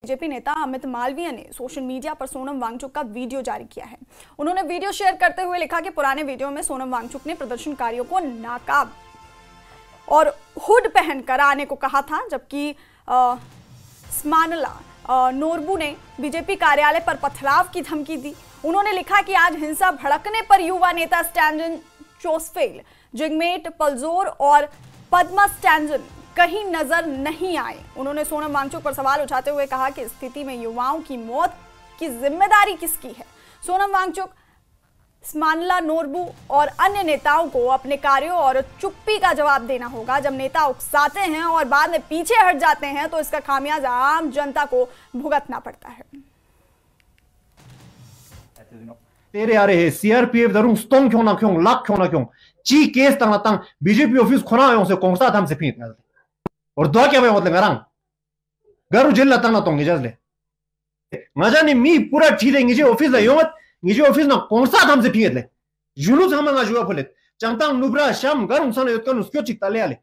BJP नेता अमित मालवीय ने social media पर सोनम वांगचुक का वीडियो जारी किया है। उन्होंने वीडियो शेयर करते हुए लिखा कि पुराने वीडियो में सोनम वांगचुक ने प्रदर्शनकारियों को नाकाब और हुड पहनकर आने को कहा था, जबकि स्मानला नोरबू ने बीजेपी कार्यालय पर पथराव की धमकी दी। उन्होंने लिखा कि आज हिंसा भड़कने पर युवा नेता स्टैंजन चोसफेल, जिग्मेट पलजोर और पद्मा स्टैंजन कहीं नजर नहीं आए। उन्होंने सोनम वांगचुक पर सवाल उठाते हुए कहा कि इस स्थिति में युवाओं की मौत की जिम्मेदारी किसकी है। सोनम वांगचुक, स्मानला नोरबू और अन्य नेताओं को अपने कार्यों और चुप्पी का जवाब देना होगा। जब नेता उकसाते हैं और बाद में पीछे हट जाते हैं तो इसका खामियाजा आम जनता को भुगतना पड़ता है। तेरे यारे है सीआरपीएफ दरुंग स्टोंग क्यों ना क्यों लाख क्यों ना क्यों ची केस तंग तंग बीजेपी ऑफिस खोना आयों से कोंगसा थम से फीत नल और दो क्या भाई मतलब गरंग गरु जिल्ला तंग तंग जजले मजा नहीं मी पूरा ठीक है ऑफिस ला योमत निजे ऑफिस ना कोंगसा थम से फीत ले जुलूस हम ना जुआ फुले चंगतांग नुब्रा शम गरु सन युत कन उसको चिकता ले आले